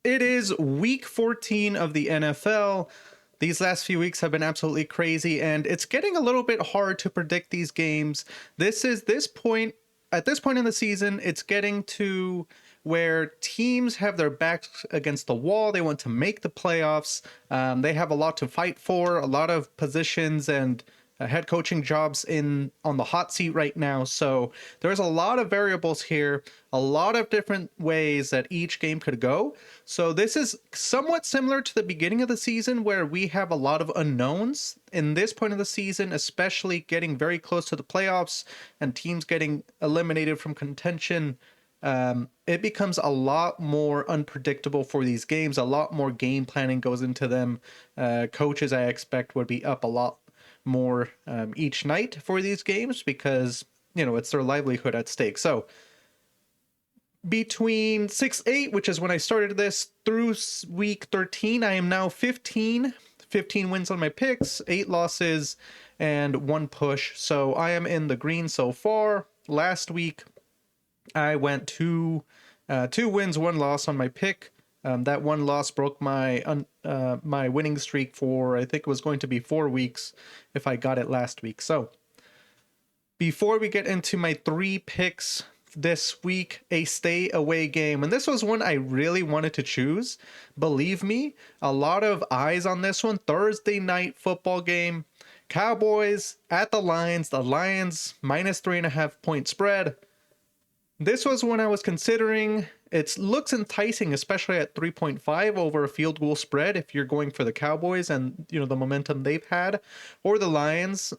It is week 14 of the NFL. These last few weeks have been absolutely crazy, and it's getting a little bit hard to predict these games. At this point in the season, it's getting to where teams have their backs against the wall. They want to make the playoffs. They have a lot to fight for, a lot of positions and head coaching jobs on the hot seat right now. So there's a lot of variables here, a lot of different ways that each game could go. So this is somewhat similar to the beginning of the season where we have a lot of unknowns. In this point of the season, especially getting very close to the playoffs and teams getting eliminated from contention, it becomes a lot more unpredictable for these games. A lot more game planning goes into them. Coaches, I expect, would be up a lot more each night for these games because, it's their livelihood at stake. So between 6-8, which is when I started this, through week 13, I am now 15 wins on my picks, 8 losses, and 1 push. So I am in the green so far. Last week, I went 2 wins, 1 loss on my pick. That 1 loss broke my winning streak for, I think it was going to be 4 weeks if I got it last week. So before we get into my 3 picks this week, a stay away game. And this was one I really wanted to choose. Believe me, a lot of eyes on this one. Thursday night football game. Cowboys at the Lions. The Lions minus 3.5 point spread. This was one I was considering. It looks enticing, especially at 3.5 over a field goal spread if you're going for the Cowboys and, the momentum they've had, or the Lions,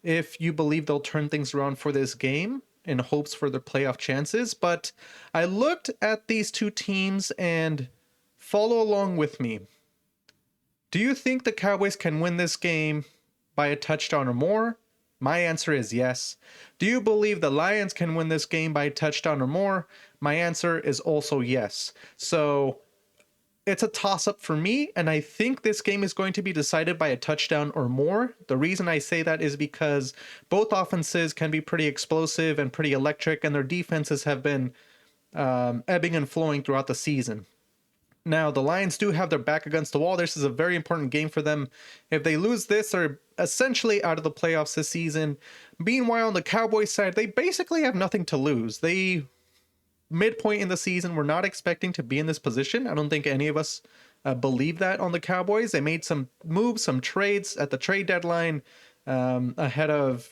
if you believe they'll turn things around for this game in hopes for their playoff chances. But I looked at these 2 teams and follow along with me. Do you think the Cowboys can win this game by a touchdown or more? My answer is yes. Do you believe the Lions can win this game by a touchdown or more? My answer is also yes. So it's a toss-up for me, and I think this game is going to be decided by a touchdown or more. The reason I say that is because both offenses can be pretty explosive and pretty electric, and their defenses have been ebbing and flowing throughout the season. Now, the Lions do have their back against the wall. This is a very important game for them. If they lose this, they're essentially out of the playoffs this season. Meanwhile, on the Cowboys side, they basically have nothing to lose. They, midpoint in the season, were not expecting to be in this position. I don't think any of us believe that on the Cowboys. They made some moves, some trades at the trade deadline ahead of,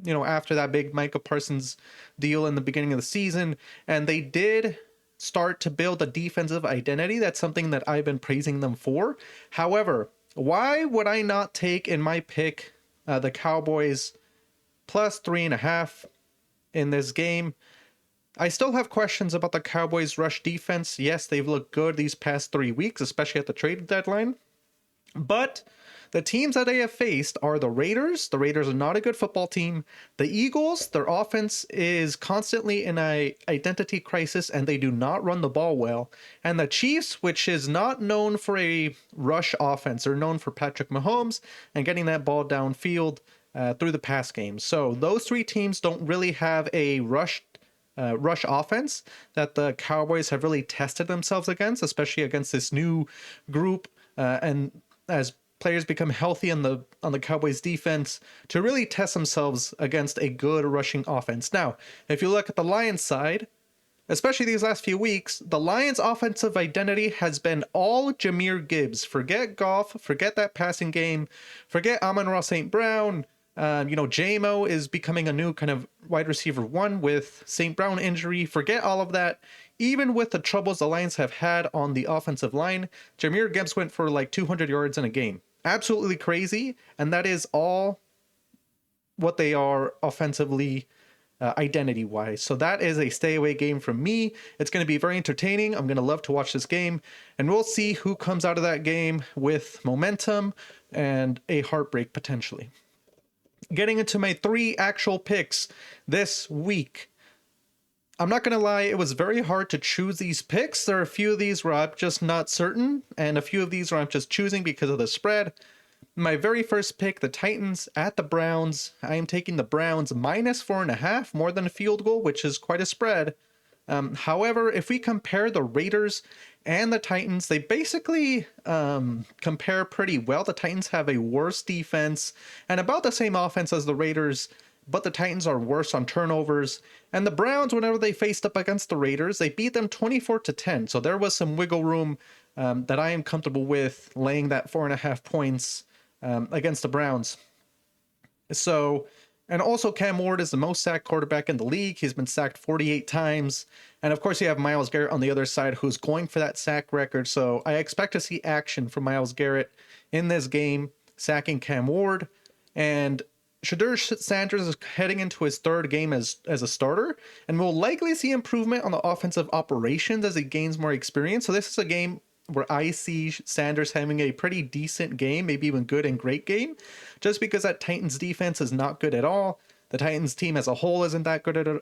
after that big Micah Parsons deal in the beginning of the season. And they did start to build a defensive identity. That's something that I've been praising them for. However, why would I not take in my pick the Cowboys plus 3.5 in this game? I still have questions about the Cowboys' rush defense. Yes, they've looked good these past 3 weeks, especially at the trade deadline. But the teams that they have faced are the Raiders. The Raiders are not a good football team. The Eagles, their offense is constantly in an identity crisis and they do not run the ball well. And the Chiefs, which is not known for a rush offense, they're known for Patrick Mahomes and getting that ball downfield through the pass game. So those 3 teams don't really have a rush offense that the Cowboys have really tested themselves against, especially against this new group and as players become healthy on the Cowboys defense to really test themselves against a good rushing offense. Now, if you look at the Lions side, especially these last few weeks, the Lions offensive identity has been all Jahmyr Gibbs. Forget Goff, forget that passing game, forget Amon-Ra St. Brown. JMO is becoming a new kind of wide receiver 1 with St. Brown injury. Forget all of that. Even with the troubles the Lions have had on the offensive line, Jahmyr Gibbs went for like 200 yards in a game. Absolutely crazy. And that is all what they are offensively, identity-wise. So that is a stay away game from me. It's going to be very entertaining. I'm going to love to watch this game. And we'll see who comes out of that game with momentum and a heartbreak potentially. Getting into my 3 actual picks this week. I'm not going to lie, it was very hard to choose these picks. There are a few of these where I'm just not certain, and a few of these where I'm just choosing because of the spread. My very first pick, the Titans at the Browns. I am taking the Browns minus 4.5, more than a field goal, which is quite a spread. However, if we compare the Raiders and the Titans, they basically compare pretty well. The Titans have a worse defense and about the same offense as the Raiders, but the Titans are worse on turnovers. And the Browns, whenever they faced up against the Raiders, they beat them 24-10. So there was some wiggle room that I am comfortable with laying that 4.5 points against the Browns. So, and also Cam Ward is the most sacked quarterback in the league. He's been sacked 48 times. And of course, you have Myles Garrett on the other side who's going for that sack record. So I expect to see action from Myles Garrett in this game, sacking Cam Ward. And Shedeur Sanders is heading into his third game as a starter, and we'll likely see improvement on the offensive operations as he gains more experience. So this is a game where I see Sanders having a pretty decent game, maybe even good and great game, just because that Titans defense is not good at all. The Titans team as a whole isn't that good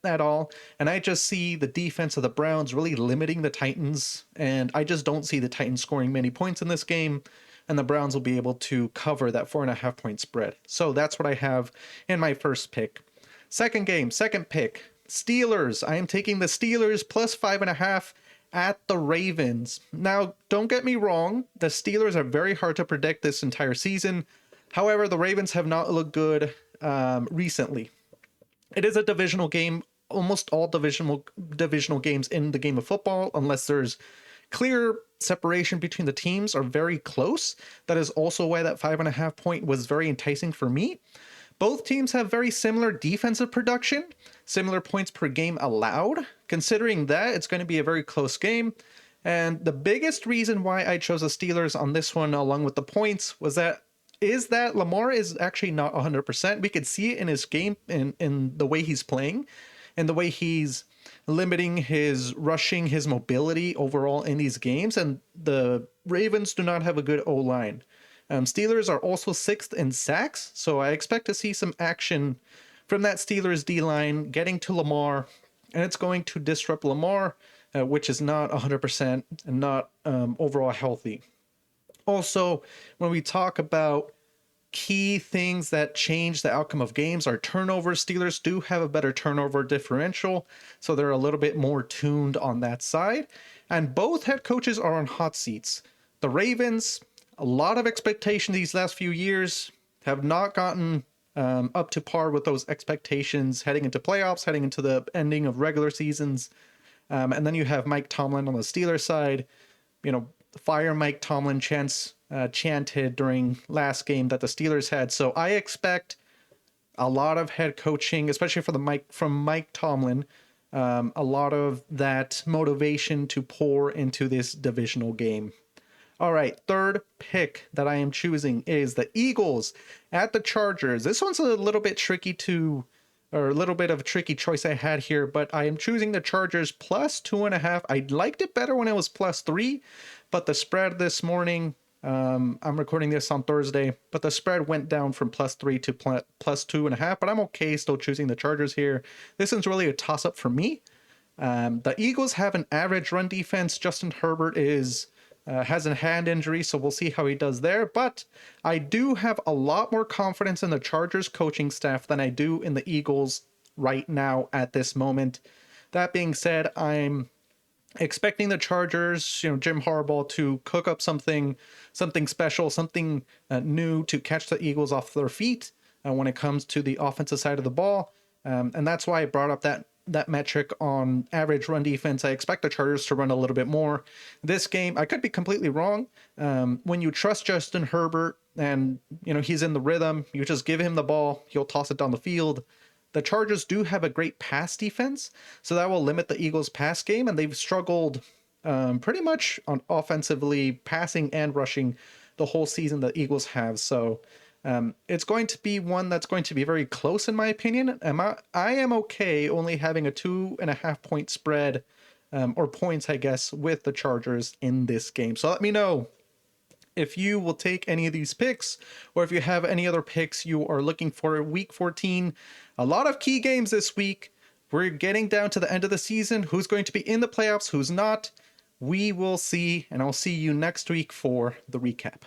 at all. And I just see the defense of the Browns really limiting the Titans, and I just don't see the Titans scoring many points in this game, and the Browns will be able to cover that 4.5 point spread. So that's what I have in my first pick. Second game, second pick, Steelers. I am taking the Steelers plus 5.5 at the Ravens. Now, don't get me wrong, the Steelers are very hard to predict this entire season. However, the Ravens have not looked good recently. It is a divisional game. Almost all divisional games in the game of football, unless there's clear separation between the teams, are very close. That is also why that 5.5 point was very enticing for me. Both teams have very similar defensive production, similar points per game allowed. Considering that, it's going to be a very close game. And the biggest reason why I chose the Steelers on this one, along with the points, is that Lamar is actually not 100%. We could see it in his game, in the way he's playing, and the way he's limiting his rushing, his mobility overall in these games. And the Ravens do not have a good O-line. Steelers are also 6th in sacks, so I expect to see some action from that Steelers D-line getting to Lamar, and it's going to disrupt Lamar, which is not 100% and not overall healthy. Also, when we talk about key things that change the outcome of games are turnovers. Steelers do have a better turnover differential, so they're a little bit more tuned on that side. And both head coaches are on hot seats. The Ravens, a lot of expectation these last few years, have not gotten up to par with those expectations heading into playoffs, heading into the ending of regular seasons. And then you have Mike Tomlin on the Steelers side. You know, fire Mike Tomlin chanted during last game that the Steelers had. So I expect a lot of head coaching, especially from Mike Tomlin, a lot of that motivation to pour into this divisional game. All right, third pick that I am choosing is the Eagles at the Chargers. This one's a little bit or a little bit of a tricky choice I had here, but I am choosing the Chargers plus 2.5. I liked it better when it was plus 3, but the spread this morning, I'm recording this on Thursday, but the spread went down from plus 3 to plus 2.5, but I'm okay still choosing the Chargers here. This one's really a toss-up for me. The Eagles have an average run defense. Justin Herbert has a hand injury, so we'll see how he does there. But I do have a lot more confidence in the Chargers coaching staff than I do in the Eagles right now at this moment. That being said, I'm expecting the Chargers, Jim Harbaugh, to cook up something special, something new to catch the Eagles off their feet when it comes to the offensive side of the ball. And that's why I brought up that metric on average run defense. I expect the Chargers to run a little bit more. This game, I could be completely wrong. When you trust Justin Herbert and, he's in the rhythm, you just give him the ball, he'll toss it down the field. The Chargers do have a great pass defense, so that will limit the Eagles' pass game, and they've struggled pretty much on offensively, passing and rushing the whole season the Eagles have. So it's going to be one that's going to be very close in my opinion. I am okay only having a 2.5 point spread or points, I guess, with the Chargers in this game. So let me know if you will take any of these picks, or if you have any other picks you are looking for. Week 14, a lot of key games this week. We're getting down to the end of the season. Who's going to be in the playoffs, who's not? We will see, and I'll see you next week for the recap.